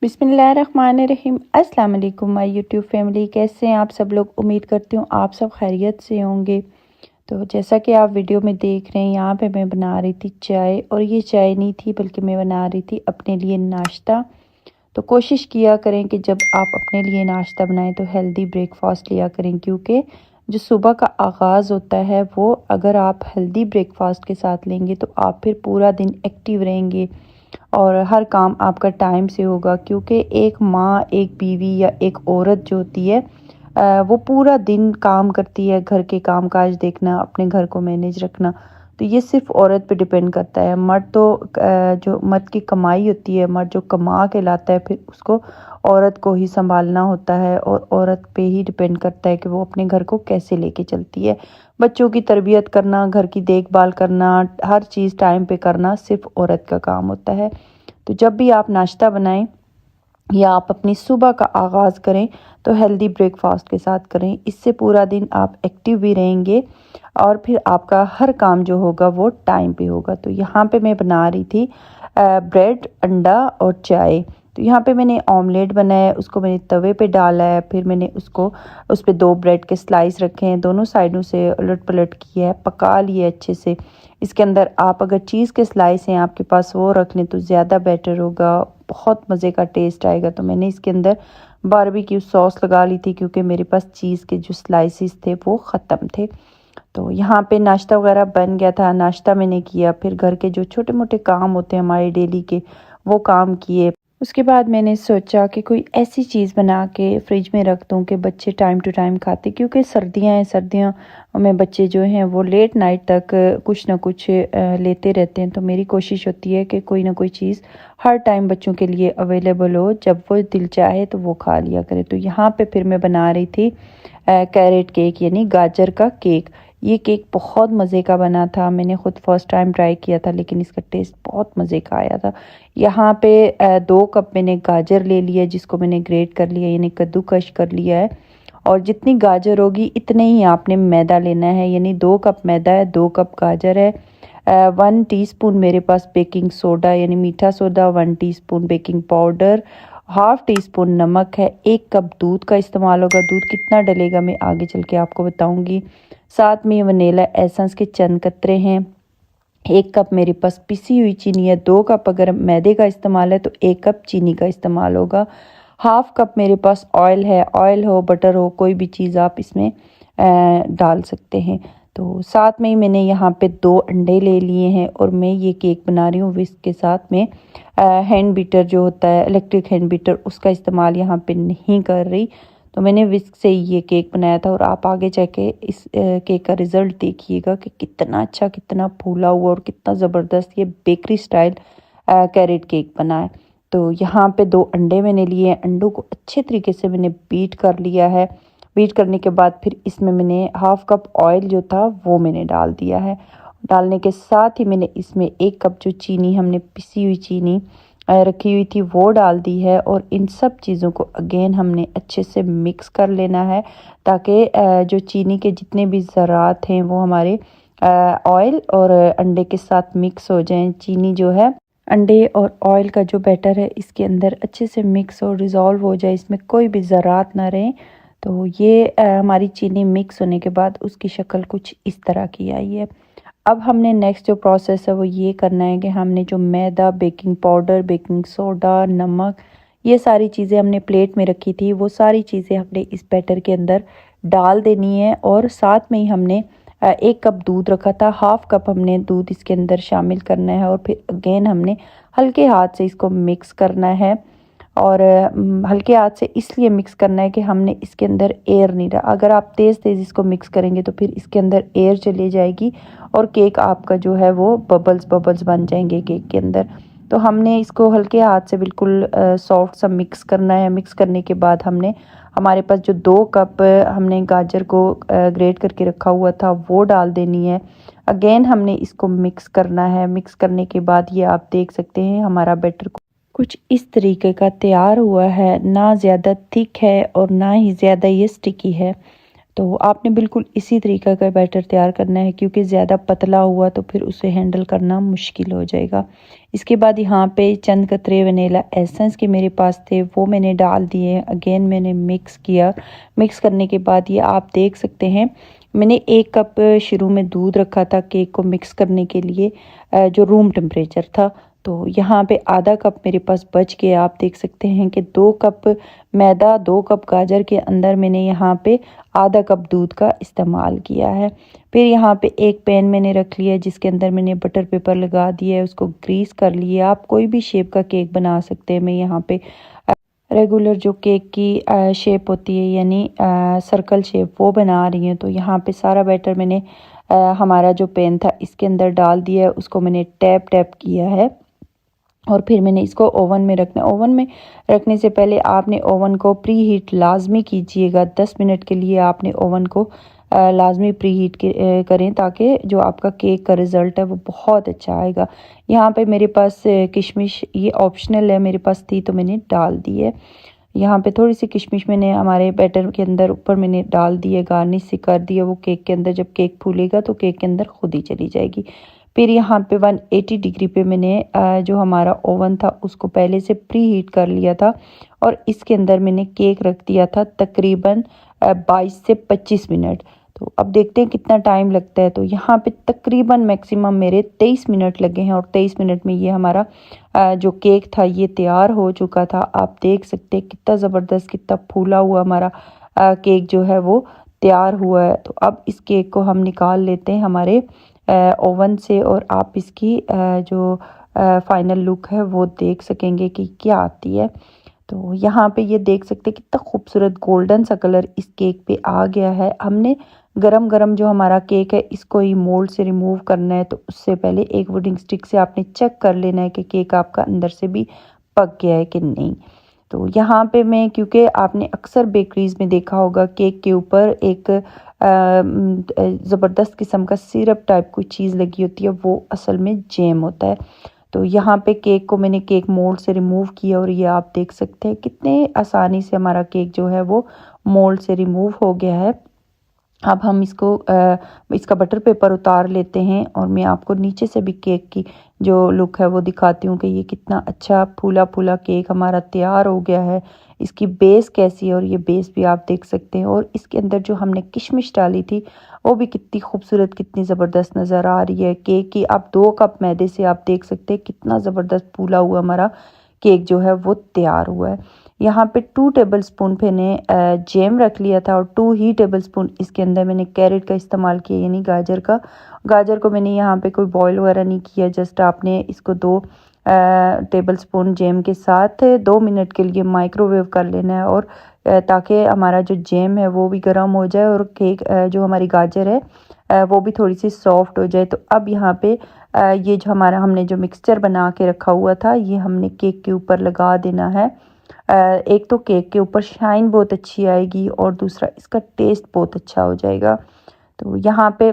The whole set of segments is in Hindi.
बिस्मिल्लाहिर्रहमानिर्रहीम। अस्सलाम वालेकुम माय यूट्यूब फैमिली, कैसे हैं आप सब लोग। उम्मीद करती हूँ आप सब खैरियत से होंगे। तो जैसा कि आप वीडियो में देख रहे हैं, यहाँ पे मैं बना रही थी चाय, और ये चाय नहीं थी बल्कि मैं बना रही थी अपने लिए नाश्ता। तो कोशिश किया करें कि जब आप अपने लिए नाश्ता बनाएं तो हेल्दी ब्रेकफास्ट लिया करें, क्योंकि जो सुबह का आगाज़ होता है वो अगर आप हेल्दी ब्रेकफास्ट के साथ लेंगे तो आप फिर पूरा दिन एक्टिव रहेंगे और हर काम आपका टाइम से होगा। क्योंकि एक माँ, एक बीवी या एक औरत जो होती है वो पूरा दिन काम करती है, घर के काम काज देखना, अपने घर को मैनेज रखना। तो ये सिर्फ औरत पे डिपेंड करता है। मर्द तो जो मर्द की कमाई होती है, मर्द जो कमा के लाता है, फिर उसको औरत को ही संभालना होता है और औरत पे ही डिपेंड करता है कि वो अपने घर को कैसे लेके चलती है। बच्चों की तरबियत करना, घर की देखभाल करना, हर चीज़ टाइम पे करना सिर्फ औरत का काम होता है। तो जब भी आप नाश्ता बनाएं या आप अपनी सुबह का आगाज़ करें तो हेल्दी ब्रेकफास्ट के साथ करें। इससे पूरा दिन आप एक्टिव भी रहेंगे और फिर आपका हर काम जो होगा वो टाइम पे होगा। तो यहाँ पे मैं बना रही थी ब्रेड, अंडा और चाय। तो यहाँ पे मैंने ऑमलेट बनाया, उसको मैंने तवे पे डाला है, फिर मैंने उसको उस पर 2 ब्रेड के स्लाइस रखे हैं, दोनों साइडों से उलट पलट किया है, पका लिए अच्छे से। इसके अंदर आप अगर चीज़ के स्लाइस हैं आपके पास वो रख लें तो ज़्यादा बेटर होगा, बहुत मज़े का टेस्ट आएगा। तो मैंने इसके अंदर बारबेक्यू सॉस लगा ली थी, क्योंकि मेरे पास चीज़ के जो स्लाइसिस थे वो ख़त्म थे। तो यहाँ पे नाश्ता वगैरह बन गया था, नाश्ता मैंने किया, फिर घर के जो छोटे मोटे काम होते हैं हमारे डेली के वो काम किए। उसके बाद मैंने सोचा कि कोई ऐसी चीज़ बना के फ्रिज में रख दूँ कि बच्चे टाइम टू टाइम खाते, क्योंकि सर्दियाँ हैं, सर्दियों में बच्चे जो हैं वो लेट नाइट तक कुछ ना कुछ लेते रहते हैं। तो मेरी कोशिश होती है कि कोई ना कोई चीज़ हर टाइम बच्चों के लिए अवेलेबल हो, जब वो दिल चाहे तो वो खा लिया करे। तो यहाँ पे फिर मैं बना रही थी कैरेट केक, यानी गाजर का केक। ये केक बहुत मज़े का बना था, मैंने ख़ुद फर्स्ट टाइम ट्राई किया था, लेकिन इसका टेस्ट बहुत मज़े का आया था। यहाँ पे 2 कप मैंने गाजर ले लिया, जिसको मैंने ग्रेट कर लिया, यानी कद्दूकश कर लिया है। और जितनी गाजर होगी इतने ही आपने मैदा लेना है, यानी 2 कप मैदा है, 2 कप गाजर है। 1 टीस्पून मेरे पास बेकिंग सोडा यानी मीठा soda, 1 teaspoon baking powder, half tea spoon नमक है, 1 कप दूध का इस्तेमाल होगा। दूध कितना डलेगा मैं आगे चल के आपको बताऊंगी। साथ में वनीला एसेंस के चंद कतरे हैं। 1 कप मेरे पास पिसी हुई चीनी है। 2 कप अगर मैदे का इस्तेमाल है तो 1 कप चीनी का इस्तेमाल होगा। हाफ़ कप मेरे पास ऑयल है, ऑयल हो, बटर हो, कोई भी चीज़ आप इसमें डाल सकते हैं। तो साथ में ही मैंने यहाँ पे 2 अंडे ले लिए हैं और मैं ये केक बना रही हूँ विस्क के साथ में। हैंड बीटर जो होता है, इलेक्ट्रिक हैंड बीटर, उसका इस्तेमाल यहाँ पे नहीं कर रही। तो मैंने विस्क से ये केक बनाया था, और आप आगे जाके इस केक का रिज़ल्ट देखिएगा कि कितना अच्छा, कितना फूला हुआ और कितना ज़बरदस्त ये बेकरी स्टाइल कैरेट केक बना है। तो यहाँ पे 2 अंडे मैंने लिए हैं, अंडों को अच्छे तरीके से मैंने बीट कर लिया है। बीट करने के बाद फिर इसमें मैंने हाफ़ कप ऑयल जो था वो मैंने डाल दिया है। डालने के साथ ही मैंने इसमें 1 कप जो चीनी, हमने पिसी हुई चीनी रखी हुई थी, वो डाल दी है। और इन सब चीज़ों को अगेन हमने अच्छे से मिक्स कर लेना है, ताकि जो चीनी के जितने भी ज़रात हैं वो हमारे ऑयल और अंडे के साथ मिक्स हो जाएं। चीनी जो है अंडे और ऑयल का जो बैटर है इसके अंदर अच्छे से मिक्स और रिज़ॉल्व हो जाए, इसमें कोई भी ज़रात ना रहे। तो ये हमारी चीनी मिक्स होने के बाद उसकी शक्ल कुछ इस तरह की आई है। अब हमने नेक्स्ट जो प्रोसेस है वो ये करना है कि हमने जो मैदा, बेकिंग पाउडर, बेकिंग सोडा, नमक, ये सारी चीज़ें हमने प्लेट में रखी थी, वो सारी चीज़ें हमने इस बैटर के अंदर डाल देनी है। और साथ में ही हमने 1 कप दूध रखा था, हाफ़ कप हमने दूध इसके अंदर शामिल करना है। और फिर अगेन हमने हल्के हाथ से इसको मिक्स करना है। और हल्के हाथ से इसलिए मिक्स करना है कि हमने इसके अंदर एयर नहीं रहा। अगर आप तेज़ तेज़ इसको मिक्स करेंगे तो फिर इसके अंदर एयर चली जाएगी और केक आपका जो है वो बबल्स बबल्स बन जाएंगे केक के अंदर। तो हमने इसको हल्के हाथ से बिल्कुल सॉफ्ट सा मिक्स करना है। मिक्स करने के बाद हमने हमारे पास जो 2 कप हमने गाजर को ग्रेट करके रखा हुआ था वो डाल देनी है। अगेन हमने इसको मिक्स करना है। मिक्स करने के बाद ये आप देख सकते हैं हमारा बैटर कुछ इस तरीके का तैयार हुआ है, ना ज़्यादा थिक है और ना ही ज़्यादा ये स्टिकी है। तो आपने बिल्कुल इसी तरीका का बैटर तैयार करना है, क्योंकि ज़्यादा पतला हुआ तो फिर उसे हैंडल करना मुश्किल हो जाएगा। इसके बाद यहाँ पे चंद कतरे वनीला एसेंस के मेरे पास थे, वो मैंने डाल दिए। अगेन मैंने मिक्स किया। मिक्स करने के बाद ये आप देख सकते हैं, मैंने 1 कप शुरू में दूध रखा था केक को मिक्स करने के लिए, जो रूम टेम्परेचर था। तो यहाँ पे आधा कप मेरे पास बच गया। आप देख सकते हैं कि 2 कप मैदा 2 कप गाजर के अंदर मैंने यहाँ पे आधा कप दूध का इस्तेमाल किया है। फिर यहाँ पे एक पैन मैंने रख लिया जिसके अंदर मैंने बटर पेपर लगा दिया है, उसको ग्रीस कर लिया। आप कोई भी शेप का केक बना सकते हैं। मैं यहाँ पे रेगुलर जो केक की शेप होती है, यानी सर्कल शेप, वो बना रही हूँ। तो यहाँ पे सारा बैटर मैंने हमारा जो पैन था इसके अंदर डाल दिया है, उसको मैंने टैप टैप किया है और फिर मैंने इसको ओवन में रखना। ओवन में रखने से पहले आपने ओवन को प्री हीट लाजमी कीजिएगा। 10 मिनट के लिए आपने ओवन को लाजमी प्री हीट करें, ताकि जो आपका केक का रिज़ल्ट है वो बहुत अच्छा आएगा। यहाँ पे मेरे पास किशमिश, ये ऑप्शनल है, मेरे पास थी तो मैंने डाल दी है। यहाँ पे थोड़ी सी किशमिश मैंने हमारे बैटर के अंदर ऊपर मैंने डाल दी है, गार्निश से कर दिया। वो केक के अंदर जब केक फूलेगा तो केक के अंदर खुद ही चली जाएगी। फिर यहाँ पे 180 डिग्री पे मैंने जो हमारा ओवन था उसको पहले से प्री हीट कर लिया था और इसके अंदर मैंने केक रख दिया था तकरीबन 22 से 25 मिनट। तो अब देखते हैं कितना टाइम लगता है। तो यहाँ पे तकरीबन मैक्सिमम मेरे 23 मिनट लगे हैं और 23 मिनट में ये हमारा जो केक था ये तैयार हो चुका था। आप देख सकते हैं कितना ज़बरदस्त, कितना फूला हुआ हमारा केक जो है वो तैयार हुआ है। तो अब इस केक को हम निकाल लेते हैं हमारे ओवन से और आप इसकी जो फाइनल लुक है वो देख सकेंगे कि क्या आती है। तो यहाँ पे ये देख सकते हैं कितना खूबसूरत गोल्डन सा कलर इस केक पे आ गया है। हमने गरम गरम जो हमारा केक है इसको ही मोल्ड से रिमूव करना है, तो उससे पहले एक वुडिंग स्टिक से आपने चेक कर लेना है कि केक आपका अंदर से भी पक गया है कि नहीं। तो यहाँ पे मैं, क्योंकि आपने अक्सर बेकरीज में देखा होगा केक के ऊपर एक ज़बरदस्त किस्म का सिरप टाइप कोई चीज़ लगी होती है, वो असल में जैम होता है। तो यहाँ पे केक को मैंने केक मोल्ड से रिमूव किया और ये आप देख सकते हैं कितने आसानी से हमारा केक जो है वो मोल्ड से रिमूव हो गया है। अब हम इसका बटर पेपर उतार लेते हैं और मैं आपको नीचे से भी केक की जो लुक है वो दिखाती हूँ कि ये कितना अच्छा फूला फूला केक हमारा तैयार हो गया है। इसकी बेस कैसी है और ये बेस भी आप देख सकते हैं। और इसके अंदर जो हमने किशमिश डाली थी वो भी कितनी खूबसूरत, कितनी ज़बरदस्त नज़र आ रही है केक की। आप 2 कप मैदे से आप देख सकते हैं कितना ज़बरदस्त फूला हुआ हमारा केक जो है वो तैयार हुआ है। यहाँ पे 2 टेबल स्पून मैंने जैम रख लिया था और 2 ही टेबल स्पून इसके अंदर मैंने कैरेट का इस्तेमाल किया, यानी गाजर का। गाजर को मैंने यहाँ पे कोई बॉईल वगैरह नहीं किया, जस्ट आपने इसको 2 टेबल स्पून जैम के साथ 2 मिनट के लिए माइक्रोवेव कर लेना है, और ताकि हमारा जो जैम है वो भी गर्म हो जाए और केक जो हमारी गाजर है वो भी थोड़ी सी सॉफ्ट हो जाए। तो अब यहाँ पे ये जो हमारा हमने जो मिक्सचर बना के रखा हुआ था ये हमने केक के ऊपर लगा देना है। एक तो केक के ऊपर शाइन बहुत अच्छी आएगी और दूसरा इसका टेस्ट बहुत अच्छा हो जाएगा। तो यहाँ पे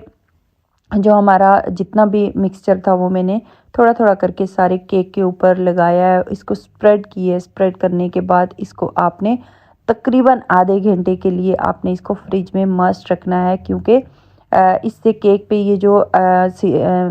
जो हमारा जितना भी मिक्सचर था वो मैंने थोड़ा थोड़ा करके सारे केक के ऊपर लगाया है, इसको स्प्रेड किया। स्प्रेड करने के बाद इसको आपने तकरीबन आधे घंटे के लिए आपने इसको फ्रिज में मस्ट रखना है, क्योंकि इससे केक पे ये जो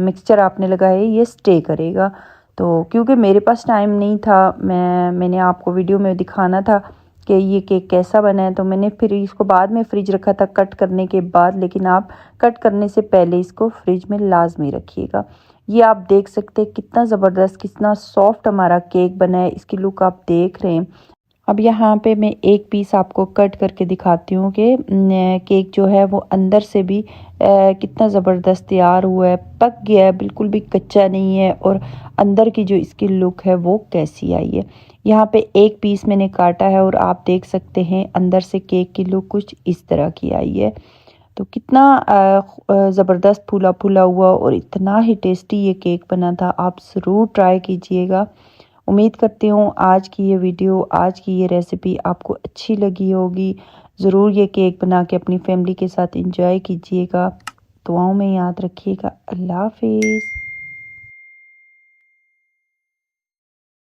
मिक्सचर आपने लगाया है ये स्टे करेगा। तो क्योंकि मेरे पास टाइम नहीं था, मैंने आपको वीडियो में दिखाना था कि ये केक कैसा बना है, तो मैंने फिर इसको बाद में फ्रिज रखा था कट करने के बाद। लेकिन आप कट करने से पहले इसको फ्रिज में लाजमी रखिएगा। ये आप देख सकते हैं कितना ज़बरदस्त, कितना सॉफ्ट हमारा केक बना है। इसकी लुक आप देख रहे हैं। अब यहाँ पे मैं एक पीस आपको कट करके दिखाती हूँ कि केक जो है वो अंदर से भी कितना ज़बरदस्त तैयार हुआ है, पक गया है, बिल्कुल भी कच्चा नहीं है, और अंदर की जो इसकी लुक है वो कैसी आई है। यहाँ पे एक पीस मैंने काटा है और आप देख सकते हैं अंदर से केक की लुक कुछ इस तरह की आई है। तो कितना ज़बरदस्त फूला फूला हुआ और इतना ही टेस्टी ये केक बना था। आप ज़रूर ट्राई कीजिएगा। उम्मीद करती हूँ आज की ये वीडियो, आज की ये रेसिपी आपको अच्छी लगी होगी। ज़रूर ये केक बना के अपनी फैमिली के साथ एंजॉय कीजिएगा। दुआओं में याद रखिएगा। अल्लाह हाफिज़।